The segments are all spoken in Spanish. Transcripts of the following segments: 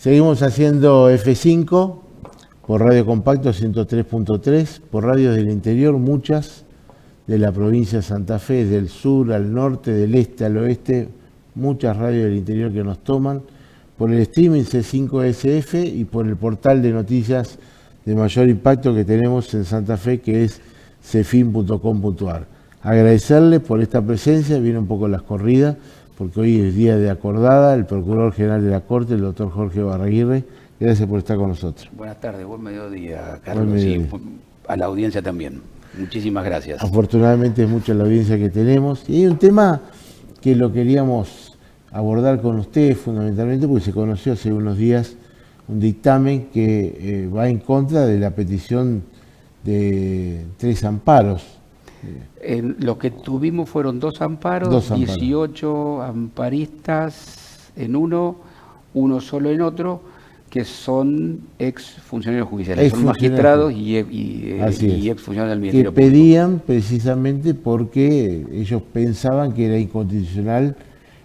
Seguimos haciendo F5 por Radio Compacto 103.3, por radios del interior, muchas de la provincia de Santa Fe, del sur al norte, del este al oeste, muchas radios del interior que nos toman, por el streaming C5SF y por el portal de noticias de mayor impacto que tenemos en Santa Fe, que es cefin.com.ar. Agradecerle por esta presencia, viene un poco las corridas, porque hoy es día de acordada, el Procurador General de la Corte, el doctor Jorge Barraguirre. Gracias por estar con nosotros. Buenas tardes, buen mediodía, Carlos, y a la audiencia también. Muchísimas gracias. Afortunadamente es mucha la audiencia que tenemos. Y hay un tema que lo queríamos abordar con usted fundamentalmente, porque se conoció hace unos días un dictamen que va en contra de la petición de 3 amparos. Lo que tuvimos fueron 2 amparos, 18 amparistas en uno solo en otro, que son ex funcionarios judiciales, son magistrados y ex funcionarios del Ministerio Público. Que pedían precisamente porque ellos pensaban que era inconstitucional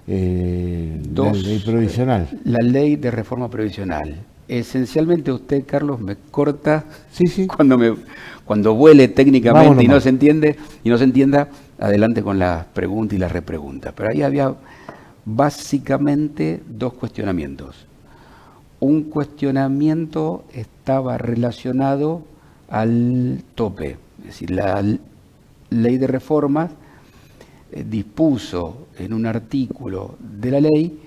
la ley provisional. La ley de reforma previsional. Esencialmente usted, Carlos, me corta cuando vuele técnicamente y no se entienda, adelante con la pregunta y la repregunta. Pero ahí había básicamente 2 cuestionamientos. Un cuestionamiento estaba relacionado al tope, es decir, la ley de reformas dispuso en un artículo de la ley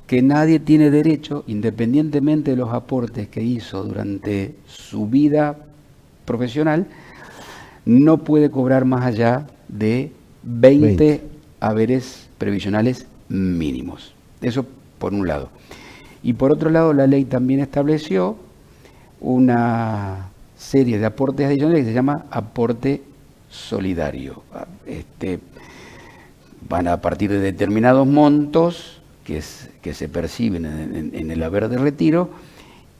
que nadie tiene derecho, independientemente de los aportes que hizo durante su vida profesional, no puede cobrar más allá de 20 haberes previsionales mínimos. Eso por un lado. Y por otro lado, la ley también estableció una serie de aportes adicionales que se llama aporte solidario. Van a partir de determinados montos que se perciben en el haber de retiro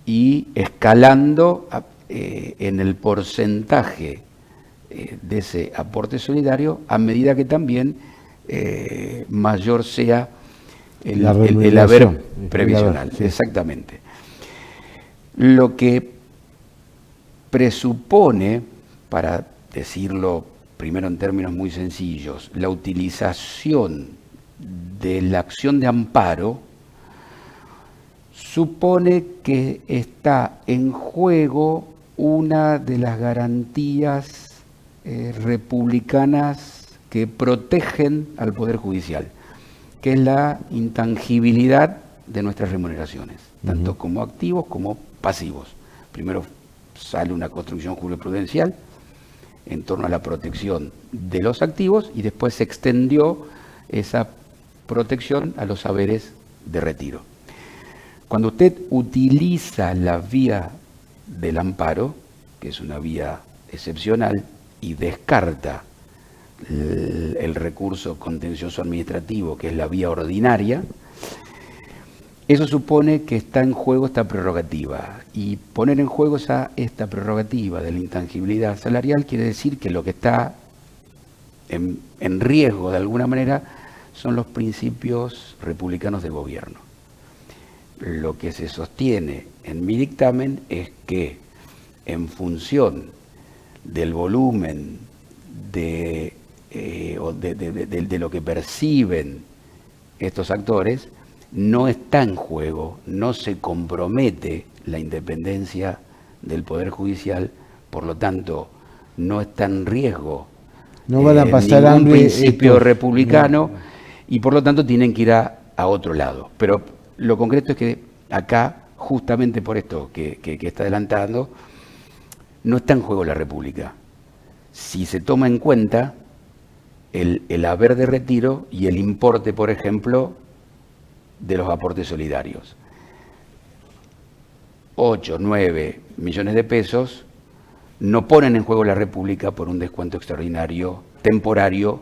y escalando en el porcentaje de ese aporte solidario a medida que también mayor sea el haber previsional. Sí. Exactamente. Lo que presupone, para decirlo primero en términos muy sencillos, la utilización de la acción de amparo supone que está en juego una de las garantías republicanas que protegen al Poder Judicial, que es la intangibilidad de nuestras remuneraciones, tanto como activos como pasivos. Primero sale una construcción jurisprudencial en torno a la protección de los activos y después se extendió esa protección a los haberes de retiro. Cuando usted utiliza la vía del amparo, que es una vía excepcional, y descarta el recurso contencioso administrativo, que es la vía ordinaria, eso supone que está en juego esta prerrogativa. Y poner en juego esta prerrogativa de la intangibilidad salarial quiere decir que lo que está en riesgo de alguna manera son los principios republicanos del gobierno. Lo que se sostiene en mi dictamen es que en función del volumen de lo que perciben estos actores, no está en juego, no se compromete la independencia del Poder Judicial, por lo tanto no está en riesgo no van a pasar ningún hambre principio republicano y por lo tanto tienen que ir a otro lado. Pero lo concreto es que acá, justamente por esto que está adelantando, no está en juego la República. Si se toma en cuenta el haber de retiro y el importe, por ejemplo, de los aportes solidarios. 8, 9 millones de pesos no ponen en juego la República por un descuento extraordinario temporario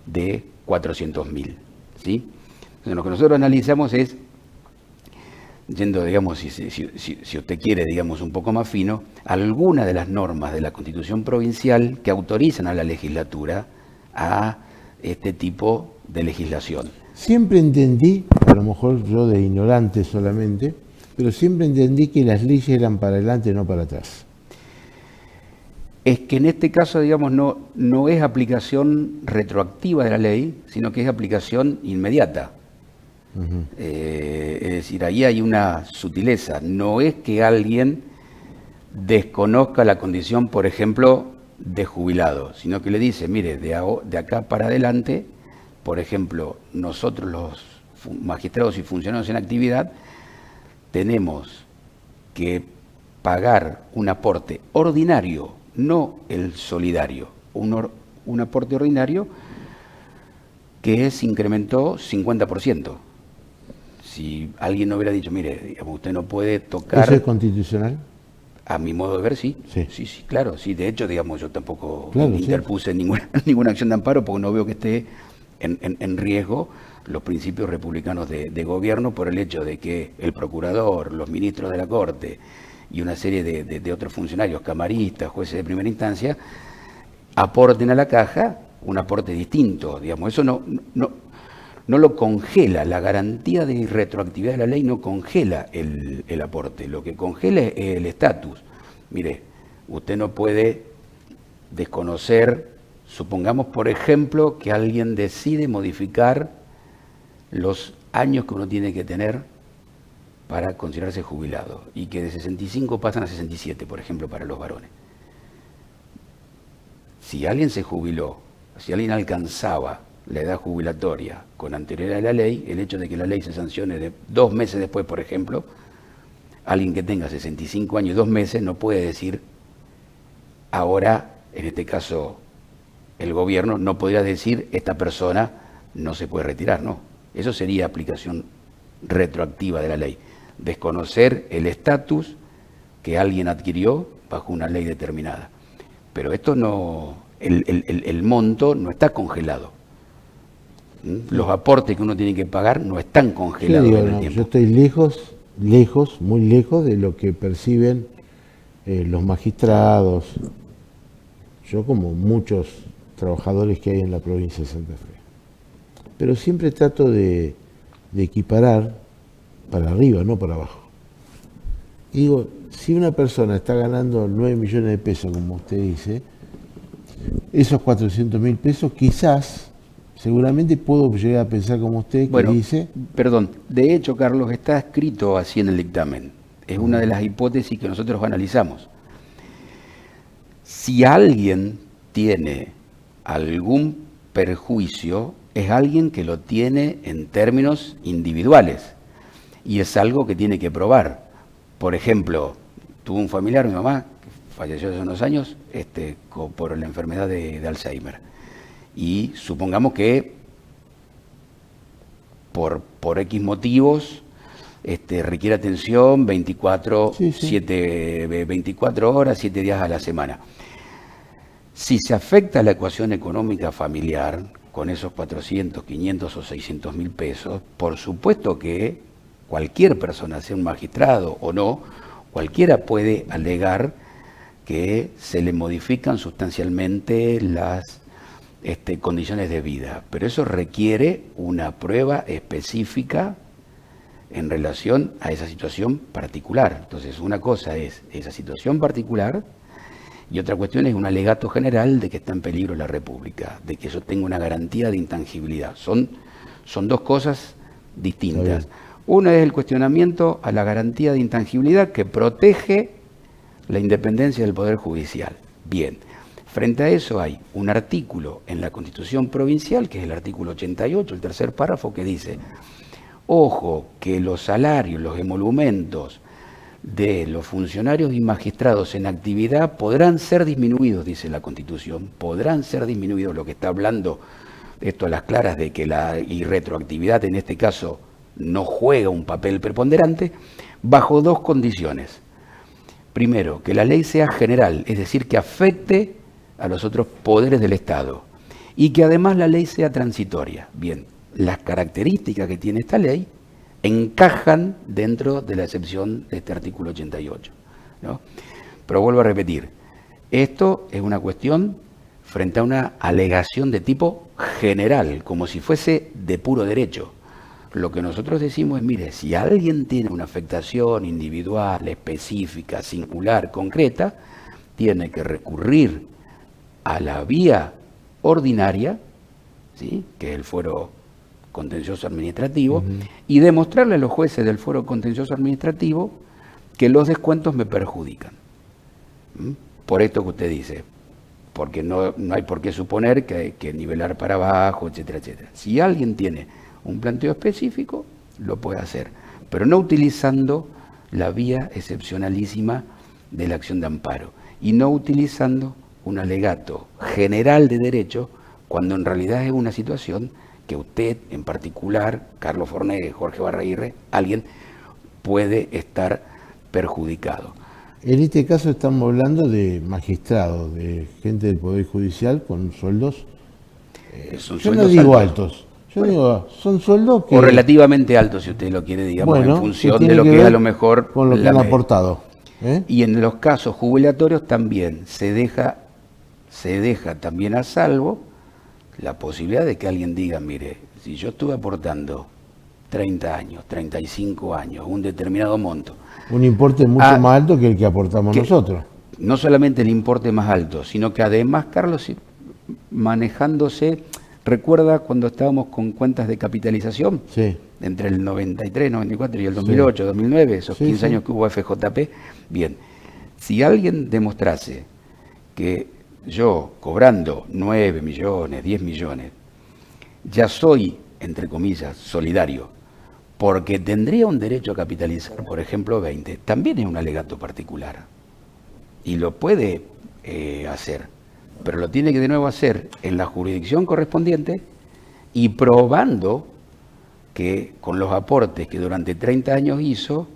de 400.000, ¿sí? Entonces, lo que nosotros analizamos es, yendo, digamos, si usted quiere, digamos, un poco más fino, algunas de las normas de la Constitución provincial que autorizan a la legislatura a este tipo de legislación. Siempre entendí, a lo mejor yo de ignorante solamente, pero siempre entendí que las leyes eran para adelante, no para atrás. Es que en este caso, digamos, no es aplicación retroactiva de la ley, sino que es aplicación inmediata. Es decir, ahí hay una sutileza. No es que alguien desconozca la condición, por ejemplo, de jubilado, sino que le dice, mire, de acá para adelante, por ejemplo, nosotros los magistrados y funcionarios en actividad tenemos que pagar un aporte ordinario, no el solidario, un aporte ordinario que se incrementó 50%. Si alguien no hubiera dicho, mire, digamos, usted no puede tocar... ¿Eso es constitucional? A mi modo de ver, sí. Sí, Claro. Sí, de hecho, digamos, yo tampoco claro, interpuse ninguna acción de amparo porque no veo que esté en riesgo los principios republicanos de gobierno por el hecho de que el procurador, los ministros de la Corte y una serie de otros funcionarios, camaristas, jueces de primera instancia, aporten a la caja un aporte distinto. Digamos, eso no lo congela. La garantía de retroactividad de la ley no congela el aporte. Lo que congela es el estatus. Mire, usted no puede desconocer, supongamos por ejemplo que alguien decide modificar los años que uno tiene que tener para considerarse jubilado y que de 65 pasan a 67, por ejemplo, para los varones. Si alguien se jubiló, si alguien alcanzaba la edad jubilatoria con anterioridad a la ley, el hecho de que la ley se sancione 2 meses después, por ejemplo, alguien que tenga 65 años y 2 meses no puede decir, ahora, en este caso, el gobierno no podría decir, esta persona no se puede retirar, no. Eso sería aplicación retroactiva de la ley. Desconocer el estatus que alguien adquirió bajo una ley determinada. Pero esto no, el monto no está congelado. Los aportes que uno tiene que pagar no están congelados en el tiempo. Yo estoy muy lejos de lo que perciben los magistrados, yo como muchos trabajadores que hay en la provincia de Santa Fe. Pero siempre trato de equiparar para arriba, no para abajo. Y digo, si una persona está ganando 9 millones de pesos, como usted dice, esos 400.000 pesos quizás, seguramente puedo llegar a pensar como usted, que dice... Perdón, de hecho, Carlos, está escrito así en el dictamen. Es una de las hipótesis que nosotros analizamos. Si alguien tiene algún perjuicio, es alguien que lo tiene en términos individuales y es algo que tiene que probar. Por ejemplo, tuve un familiar, mi mamá, que falleció hace unos años por la enfermedad de Alzheimer. Y supongamos que por X motivos requiere atención 24 horas, 7 días a la semana. Si se afecta la ecuación económica familiar con esos 400, 500 o 600.000 pesos, por supuesto que cualquier persona, sea un magistrado o no, cualquiera puede alegar que se le modifican sustancialmente las condiciones de vida, pero eso requiere una prueba específica en relación a esa situación particular. Entonces, una cosa es esa situación particular y otra cuestión es un alegato general de que está en peligro la República, de que eso tenga una garantía de intangibilidad. Son 2 cosas distintas. Una es el cuestionamiento a la garantía de intangibilidad que protege la independencia del Poder Judicial. Bien. Frente a eso hay un artículo en la Constitución Provincial, que es el artículo 88, el 3er párrafo, que dice, ojo, que los salarios, los emolumentos de los funcionarios y magistrados en actividad podrán ser disminuidos, dice la Constitución, podrán ser disminuidos, lo que está hablando esto a las claras de que la irretroactividad en este caso no juega un papel preponderante, bajo 2 condiciones. Primero, que la ley sea general, es decir, que afecte a los otros poderes del Estado y que además la ley sea transitoria. Bien, las características que tiene esta ley encajan dentro de la excepción de este artículo 88, ¿no? Pero vuelvo a repetir, esto es una cuestión frente a una alegación de tipo general, como si fuese de puro derecho. Lo que nosotros decimos es, mire, si alguien tiene una afectación individual, específica, singular, concreta, tiene que recurrir a la vía ordinaria, ¿sí?, que es el fuero contencioso administrativo, y demostrarle a los jueces del fuero contencioso administrativo que los descuentos me perjudican. Por esto que usted dice, porque no hay por qué suponer que hay que nivelar para abajo, etcétera, etcétera. Si alguien tiene un planteo específico, lo puede hacer, pero no utilizando la vía excepcionalísima de la acción de amparo y no utilizando un alegato general de derecho, cuando en realidad es una situación que usted, en particular, Carlos Forné, Jorge Barraguirre, alguien puede estar perjudicado. En este caso estamos hablando de magistrados, de gente del Poder Judicial con sueldos, yo no digo altos, yo digo, son sueldos que... O relativamente altos, si usted lo quiere, digamos, bueno, en función de lo que es a lo mejor... Con lo que han aportado. Y en los casos jubilatorios también se deja también a salvo la posibilidad de que alguien diga, mire, si yo estuve aportando 30 años, 35 años, un determinado monto. Un importe mucho más alto que el que aportamos nosotros. No solamente el importe más alto, sino que además, Carlos, manejándose, ¿recuerda cuando estábamos con cuentas de capitalización? Sí. Entre el 93, 94 y el 2008, 2009, esos 15 años que hubo FJP. Bien, si alguien demostrase que yo, cobrando 9 millones, 10 millones, ya soy, entre comillas, solidario, porque tendría un derecho a capitalizar, por ejemplo, 20, también es un alegato particular. Y lo puede hacer, pero lo tiene que de nuevo hacer en la jurisdicción correspondiente y probando que con los aportes que durante 30 años hizo,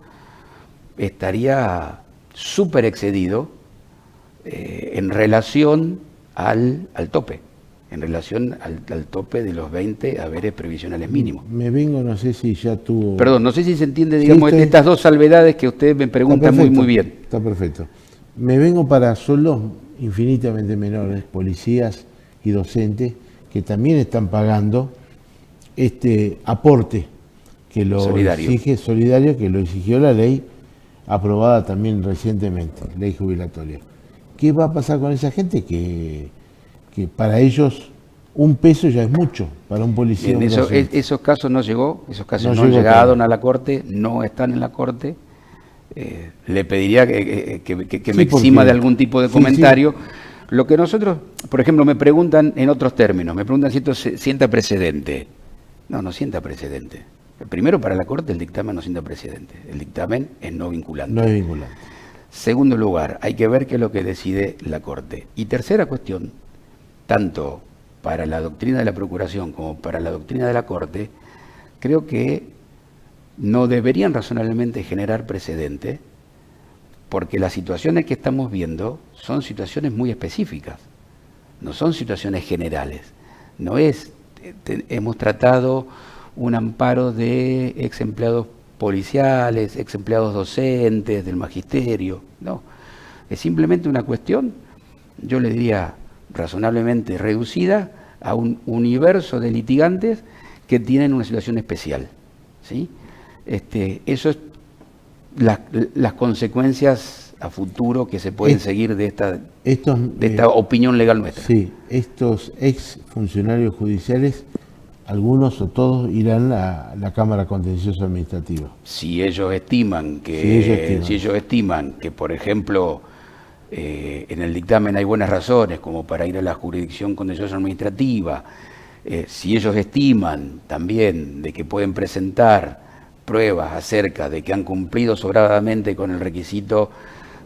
estaría súper excedido en relación al tope, en relación al tope de los 20 haberes previsionales mínimos. Me vengo, no sé si ya tuvo... Perdón, no sé si se entiende, digamos, estas dos salvedades que usted me pregunta muy bien. Está perfecto. Me vengo para sueldos infinitamente menores, policías y docentes, que también están pagando este aporte que lo exige solidario, que lo exigió la ley aprobada también recientemente, ley jubilatoria. ¿Qué va a pasar con esa gente? Que para ellos un peso ya es mucho, para un policía. Bien, esos casos no llegó, esos casos no llegaron a la Corte, no están en la Corte. Le pediría que me exima de algún tipo de comentario. Sí. Lo que nosotros, por ejemplo, me preguntan en otros términos, me preguntan si esto sienta precedente. No sienta precedente. Primero, para la Corte el dictamen no sienta precedente. El dictamen es no vinculante. No es vinculante. Segundo lugar, hay que ver qué es lo que decide la Corte. Y tercera cuestión, tanto para la doctrina de la Procuración como para la doctrina de la Corte, creo que no deberían razonablemente generar precedente, porque las situaciones que estamos viendo son situaciones muy específicas, no son situaciones generales. No es, hemos tratado un amparo de ex empleados policiales, ex empleados docentes, del magisterio, no. Es simplemente una cuestión, yo le diría razonablemente reducida, a un universo de litigantes que tienen una situación especial, ¿sí? Eso es las consecuencias a futuro que se pueden seguir de esta opinión legal nuestra. Sí, estos ex funcionarios judiciales, algunos o todos irán a la Cámara Contencioso Administrativa. Si ellos estiman que, por ejemplo, en el dictamen hay buenas razones como para ir a la jurisdicción contencioso administrativa, si ellos estiman también de que pueden presentar pruebas acerca de que han cumplido sobradamente con el requisito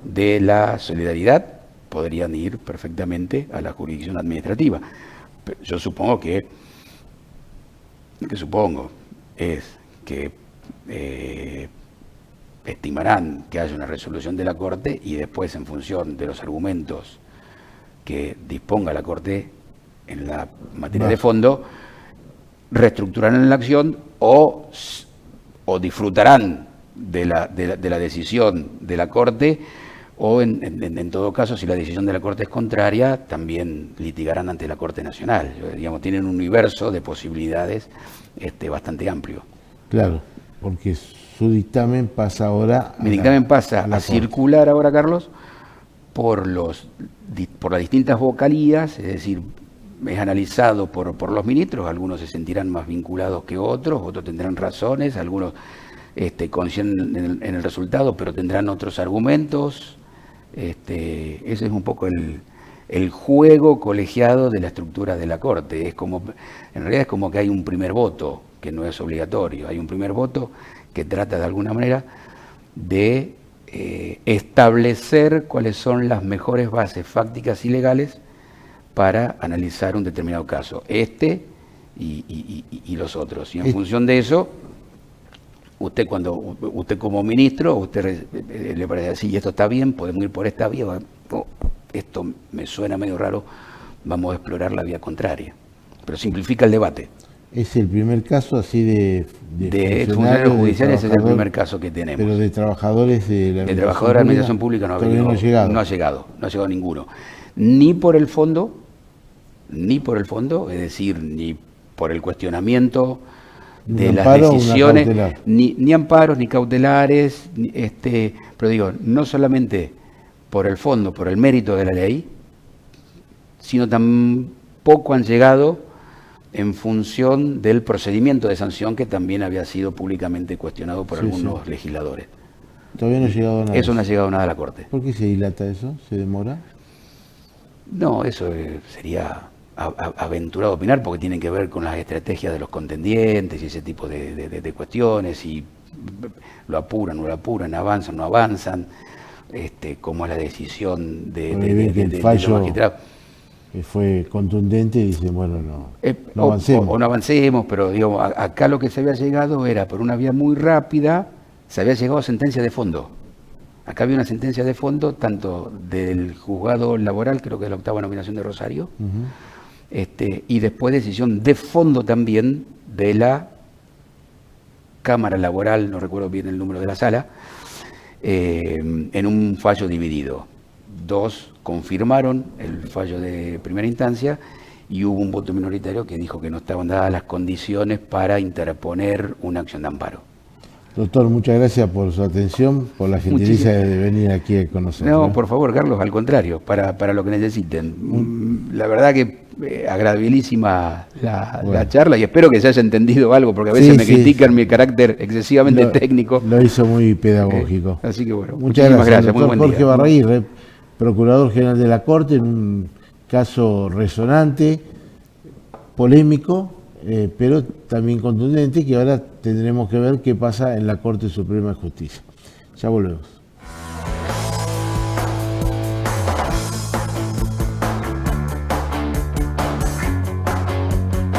de la solidaridad, podrían ir perfectamente a la jurisdicción administrativa. Pero yo supongo que estimarán que haya una resolución de la Corte y después, en función de los argumentos que disponga la Corte en la materia de fondo, reestructurarán la acción o disfrutarán de la decisión de la Corte, o en todo caso, si la decisión de la Corte es contraria, también litigarán ante la Corte Nacional. Digamos, tienen un universo de posibilidades bastante amplio. Claro, porque su dictamen pasa ahora Mi dictamen pasa la a Corte. circular ahora, Carlos, por las distintas vocalías, es decir, es analizado por los ministros, algunos se sentirán más vinculados que otros tendrán razones, algunos coinciden en el resultado, pero tendrán otros argumentos. Ese es un poco el juego colegiado de la estructura de la Corte. En realidad es como que hay un primer voto, que no es obligatorio, hay un primer voto que trata de alguna manera de establecer cuáles son las mejores bases fácticas y legales para analizar un determinado caso, y los otros. Y en función de eso, usted como ministro, usted le parece así, esto está bien, podemos ir por esta vía, esto me suena medio raro, vamos a explorar la vía contraria. Pero simplifica el debate. Es el primer caso así de funcionarios judiciales, es el primer caso que tenemos. Pero de trabajadores de la administración pública no ha llegado ninguno. Ni por el fondo, es decir, ni por el cuestionamiento de las decisiones, ni amparos, ni cautelares, pero digo, no solamente por el fondo, por el mérito de la ley, sino tampoco han llegado en función del procedimiento de sanción que también había sido públicamente cuestionado por algunos legisladores. Todavía no ha llegado nada. Eso no ha llegado nada a la Corte. ¿Por qué se dilata eso? ¿Se demora? No, eso sería aventurado opinar, porque tiene que ver con las estrategias de los contendientes y ese tipo de cuestiones, y lo apuran, no lo apuran, avanzan, no avanzan, cómo es la decisión de los magistrados. Fue contundente y dice, bueno, no avancemos. O no avancemos, pero digo, acá lo que se había llegado era por una vía muy rápida, se había llegado a sentencia de fondo. Acá había una sentencia de fondo, tanto del juzgado laboral, creo que es la 8ª nominación de Rosario, y después decisión de fondo también de la Cámara Laboral, no recuerdo bien el número de la sala, en un fallo dividido. 2 confirmaron el fallo de primera instancia y hubo un voto minoritario que dijo que no estaban dadas las condiciones para interponer una acción de amparo. Doctor, muchas gracias por su atención, por la gentileza de venir aquí con nosotros. No, por favor, Carlos, al contrario, para lo que necesiten. La verdad que agradabilísima la charla, y espero que se haya entendido algo, porque a veces me critican mi carácter excesivamente técnico. Lo hizo muy pedagógico. Así que bueno, muchas gracias. Muy buen Jorge día. Barraguirre, Procurador General de la Corte, en un caso resonante, polémico, pero también contundente, que ahora tendremos que ver qué pasa en la Corte Suprema de Justicia. Ya volvemos.